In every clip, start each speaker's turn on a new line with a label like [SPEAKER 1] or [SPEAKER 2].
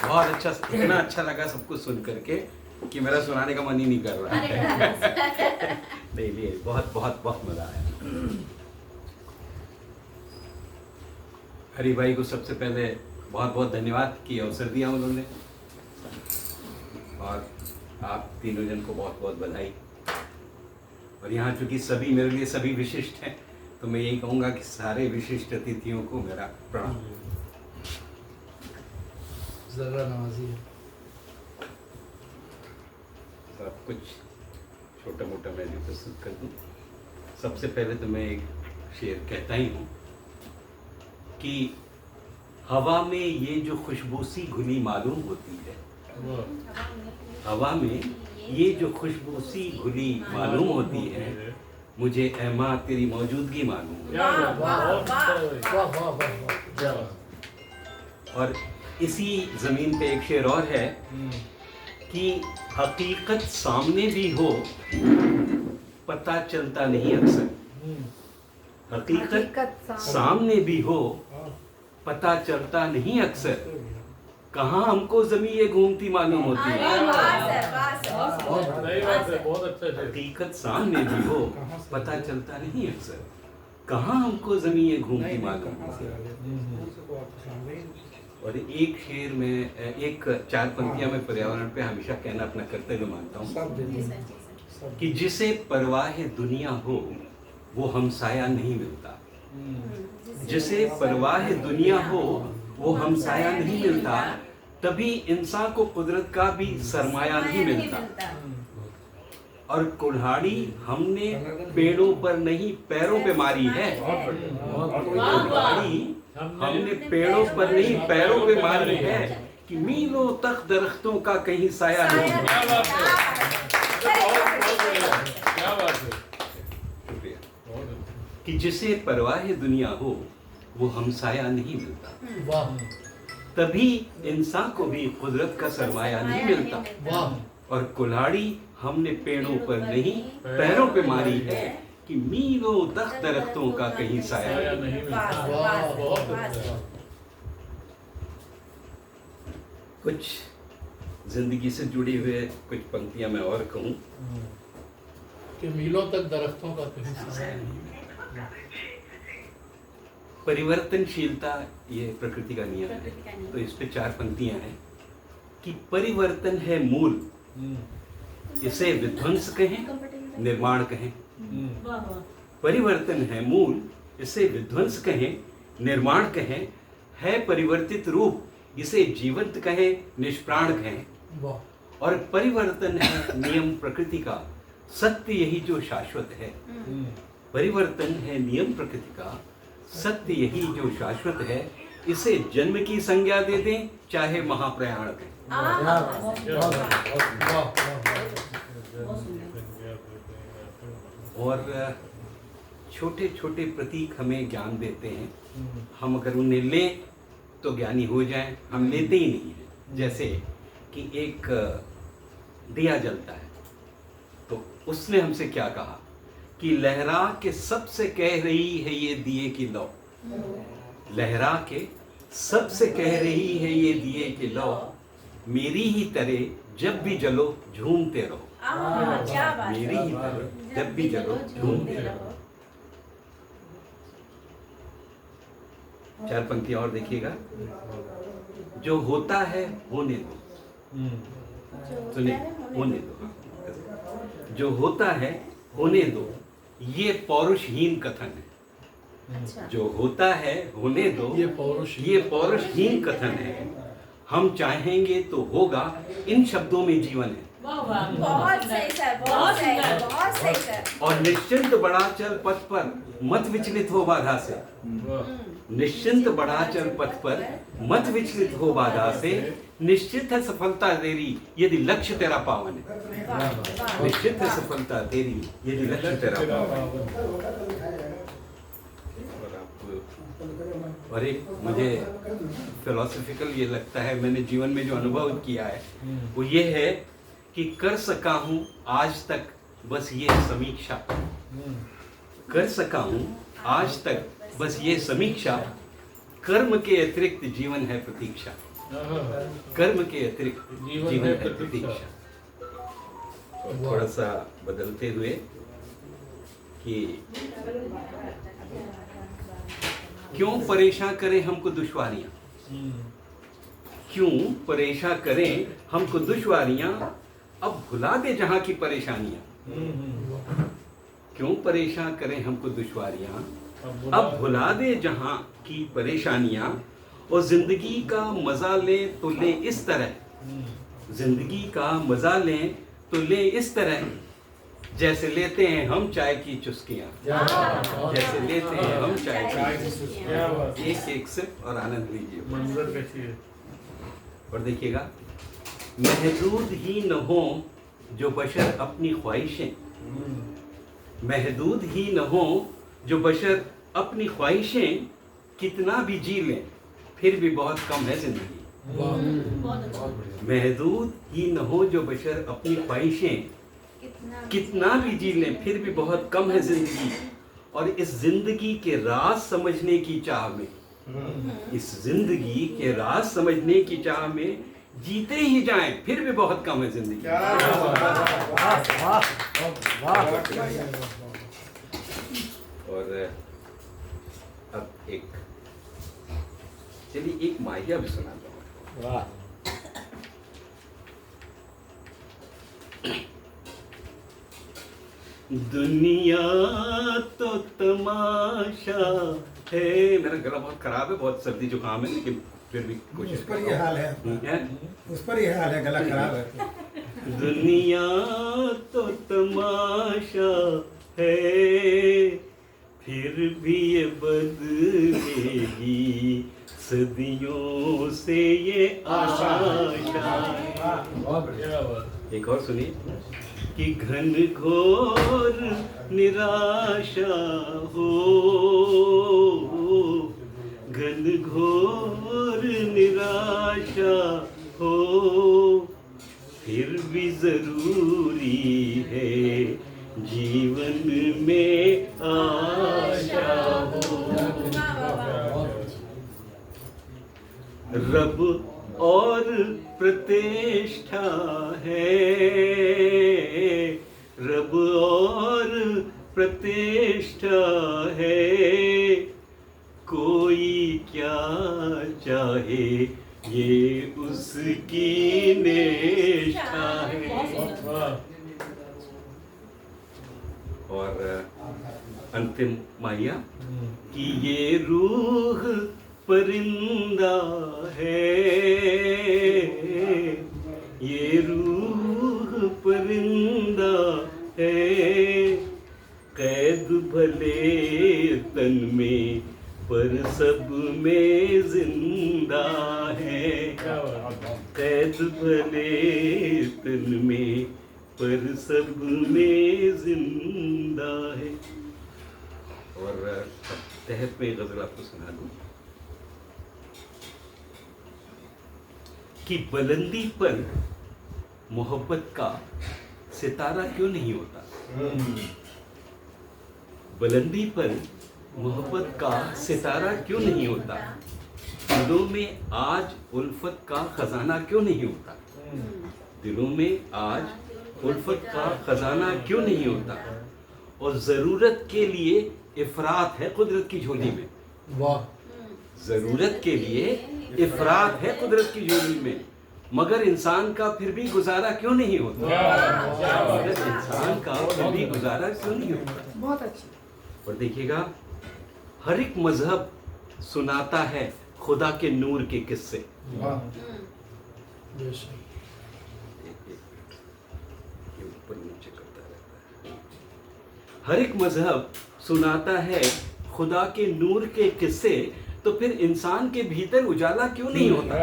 [SPEAKER 1] बहुत अच्छा, इतना अच्छा लगा सब कुछ सुन करके कि मेरा सुनाने का मन ही नहीं कर रहा है। नहीं, बहुत बहुत बहुत मजा आया। हरि भाई को सबसे पहले बहुत बहुत धन्यवाद कि अवसर दिया उन्होंने, और आप तीनों जन को बहुत बहुत बधाई। और यहाँ चूंकि सभी मेरे लिए सभी विशिष्ट हैं, तो मैं यही कहूँगा कि सारे विशिष्ट अतिथियों को मेरा प्रणाम।
[SPEAKER 2] ज़रा नवाजी है।
[SPEAKER 1] सब कुछ छोटा मोटा मैं भी प्रस्तुत कर दूँ। सबसे पहले तो मैं एक शेर कहता ही हूँ कि हवा में ये जो खुशबू सी घुली मालूम होती है, हवा में ये जो खुशबू सी घुली मालूम होती है, मुझे ऐ माँ तेरी मौजूदगी मालूम है। और इसी जमीन पे एक शेर और है कि हकीकत सामने भी हो पता चलता नहीं अक्सर। हकीकत सामने भी हो पता चलता नहीं अक्सर, कहाँ हमको जमीन ये घूमती मालूम होती है। हकीकत सामने भी हो पता चलता नहीं अक्सर, कहाँ हमको जमीन ये घूमती मालूम होती है। और एक शेर में एक 4 पंक्तियां मैं पर्यावरण पे हमेशा कहना अपना कर्तव्य मानता हूँ कि जिसे परवाह दुनिया हो वो हमसाया नहीं मिलता। जिसे परवाह दुनिया हो वो हमसाया नहीं मिलता, तभी इंसान को कुदरत का भी सरमाया नहीं मिलता। और कुल्हाड़ी हमने पेड़ों पर नहीं पैरों पे मारी है। कुल्हाड़ी हमने पेड़ों पर नहीं पैरों पे मारी है कि मीलों तक दरख्तों का कहीं साया नहीं। कि जिसे परवाह दुनिया हो वो हमसाया नहीं मिलता, तभी इंसान को भी कुदरत का सरमाया नहीं मिलता। और कुल्हाड़ी हमने पेड़ों पर नहीं पैरों पे मारी है कि मीलों तक दरख्तों का कहीं साया नहीं मिलता। कुछ जिंदगी से जुड़े हुए कुछ पंक्तियां मैं और कहूं
[SPEAKER 2] कि मीलों तक दरख्तों का कहीं साया नहीं।
[SPEAKER 1] परिवर्तनशीलता ये प्रकृति का नियम है, तो इस पे 4 पंक्तियां हैं कि परिवर्तन है मूल, इसे विध्वंस कहें निर्माण कहें। परिवर्तन है मूल, इसे विध्वंस कहें निर्माण कहें, है परिवर्तित रूप, इसे जीवंत कहें निष्प्राण कहें। और परिवर्तन है नियम प्रकृति का, सत्य यही जो शाश्वत है। परिवर्तन है नियम प्रकृति का, सत्य यही जो शाश्वत है, इसे जन्म की संज्ञा दे दें चाहे महाप्रयाण कहें। और छोटे छोटे प्रतीक हमें ज्ञान देते हैं, हम अगर उन्हें लें तो ज्ञानी हो जाएं, हम लेते ही नहीं हैं। जैसे कि एक दिया जलता है, तो उसने हमसे क्या कहा कि लहरा के सबसे कह रही है ये दिए की लौ, लहरा के सबसे कह रही है ये दिए की लौ, मेरी ही तरह जब भी जलो झूमते रहो। मेरी ही तरह जब भी जलो झूमते रहो। 4 पंक्तियां और देखिएगा। जो होता है होने दो, सुने, होने दो। जो होता है होने दो, ये पौरुषहीन कथन है। जो होता है होने दो, ये पौरुषहीन कथन है। हम चाहेंगे तो होगा, इन शब्दों में जीवन है।
[SPEAKER 3] बहुत सही सर, बहुत सही सर।
[SPEAKER 1] और निश्चिंत बढ़ा चल पथ पर, मत विचलित हो बाधा से। निश्चिंत बढ़ा चल पथ पर, मत विचलित हो बाधा से। निश्चित है सफलता तेरी यदि लक्ष्य तेरा पावन है। निश्चित है सफलता तेरी यदि लक्ष्य तेरा पावन है। और एक मुझे फिलोसफिकल ये लगता है, मैंने जीवन में जो अनुभव किया है वो ये है कि कर सका हूँ आज तक बस ये समीक्षा, कर सका हूँ आज तक बस ये समीक्षा, कर्म के अतिरिक्त जीवन है प्रतीक्षा। कर्म के अतिरिक्त
[SPEAKER 2] जीवन
[SPEAKER 1] जीवन
[SPEAKER 2] है
[SPEAKER 1] है
[SPEAKER 2] प्रतीक्षा।
[SPEAKER 1] प्रतीक्षा। और थोड़ा सा बदलते हुए कि क्यों परेशान करें हमको दुश्वारियां, क्यों परेशान करें हमको दुश्वारियां, अब भुला दे जहां की परेशानियां। क्यों परेशान करें हमको दुश्वारियां, अब भुला दे जहां की परेशानियां, और जिंदगी का मजा ले तो ले इस तरह, जिंदगी का मजा ले तो ले इस तरह, जैसे लेते हैं हम चाय की चुस्कियां, जैसे लेते हैं हम चाय की चुस्कियां, एक एक सिप और आनंद लीजिए।
[SPEAKER 2] मंजर कैसी है?
[SPEAKER 1] और देखिएगा, महदूद ही न हो जो बशर अपनी ख्वाहिशें, महदूद ही न हो जो बशर अपनी ख्वाहिशें, कितना भी जी लें फिर भी बहुत कम है जिंदगी। महदूद ही न हो जो बशर अपनी ख्वाहिशें, कितना भी जी लें फिर भी बहुत कम है जिंदगी। और इस जिंदगी के राज समझने की चाह में, इस जिंदगी के राज समझने की चाह में जीते ही जाएं फिर भी बहुत कम है जिंदगी। और अब चलिए एक माहिया भी सुनाता हूँ। दुनिया तो तमाशा है, मेरा गला बहुत खराब है, बहुत सर्दी जुकाम है, लेकिन फिर भी कोशिश
[SPEAKER 4] उस पर ये हाल है, उस पर ये हाल है, गला खराब है।
[SPEAKER 1] दुनिया तो तमाशा है, फिर भी ये बदलेगी सदियों से ये आशा। एक और सुनिए कि घन घोर निराशा हो, घन घोर निराशा हो, फिर भी जरूरी है जीवन में आशा हो। रब और प्रतिष्ठा है, रब और प्रतिष्ठा है, कोई क्या चाहे ये उसकी निष्ठा है। और अंतिम माहिया कि ये रूह परिंदा है, ये रूह परिंदा है, कैद भले तन में पर सब में जिंदा है, कैद भले तन में पर सब में जिंदा है। और तहत में गजल आपको सुना दूं कि बुलंदी पर मोहब्बत का सितारा क्यों नहीं होता, बुलंदी पर मोहब्बत का सितारा क्यों नहीं होता, दिलों में आज उल्फत का खजाना क्यों नहीं होता, दिलों में आज उल्फत का खजाना क्यों नहीं होता। और जरूरत के लिए इफरात है कुदरत की झोली में,
[SPEAKER 2] वाह,
[SPEAKER 1] जरूरत के लिए इफरात है कुदरत की झोली में, मगर इंसान का फिर भी गुजारा क्यों नहीं होता, मगर इंसान का फिर भी गुजारा क्यों नहीं होता।
[SPEAKER 3] बहुत अच्छी।
[SPEAKER 1] और देखिएगा, हर एक मजहब सुनाता है खुदा के नूर के किस्से, ऊपर नीचे करता रहता है। हर एक मजहब सुनाता है खुदा के नूर के किस्से, तो फिर इंसान के भीतर उजाला क्यों नहीं होता।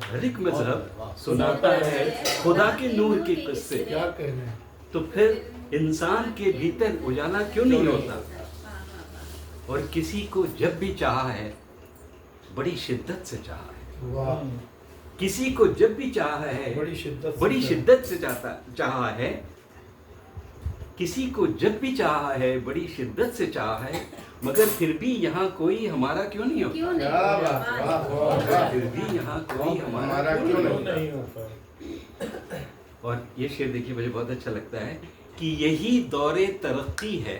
[SPEAKER 1] हर एक मजहब सुनाता है खुदा के नूर के किस्से,
[SPEAKER 2] क्या कहने,
[SPEAKER 1] तो फिर इंसान के भीतर उजाला क्यों नहीं होता। और किसी को जब भी चाहा है बड़ी शिद्दत से चाहा है,
[SPEAKER 2] वाह,
[SPEAKER 1] किसी को जब भी चाहा है बड़ी शिद्दत से चाहा है, किसी को जब भी चाहा है बड़ी शिद्दत से चाहा है, मगर फिर भी यहाँ कोई हमारा क्यों नहीं होता?
[SPEAKER 3] क्यों नहीं?
[SPEAKER 5] क्या बात, वाह, वाह, वाह।
[SPEAKER 1] फिर भी यहाँ कोई हमारा
[SPEAKER 5] क्यों
[SPEAKER 1] क्यों
[SPEAKER 5] नहीं?
[SPEAKER 1] नहीं होता? और ये शेर देखिए मुझे बहुत अच्छा लगता है कि यही दौरे तरक्की है,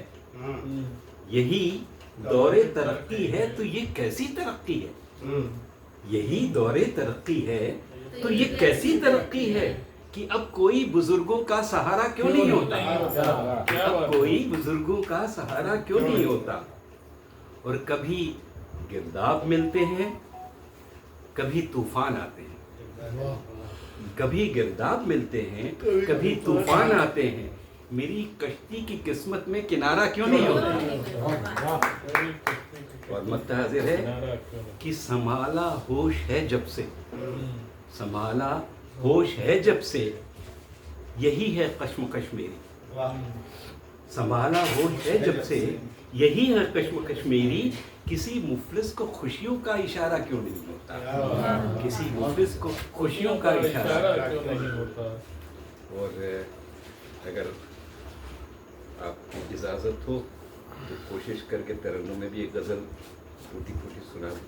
[SPEAKER 1] यही दौरे तरक्की है तो ये कैसी तरक्की है? यही दौरे तरक्की है तो ये कैसी तरक्की है कि अब कोई बुजुर्गों का सहारा क्यों नहीं होता? अब कोई बुजुर्गों का सहारा क्यों नहीं होता? और कभी गिरदाब मिलते हैं, कभी तूफान आते हैं, कभी गिरदाब मिलते हैं, कभी तूफान आते हैं। मेरी कश्ती की किस्मत में किनारा क्यों नहीं होता? और मत्ता हाजिर है कि संभाला होश है जब से, संभाला होश है जब से, यही है कश्मकश मेरी। संभाला होश है जब से, यही है कश्मकश मेरी। किसी मुफलिस को खुशियों का इशारा क्यों नहीं होता? किसी मुफलिस को खुशियों का इशारा क्यों नहीं होता? और अगर आपकी इजाज़त हो तो कोशिश करके तरन्नुम में भी एक गज़ल टूटी फूटी सुना दूं।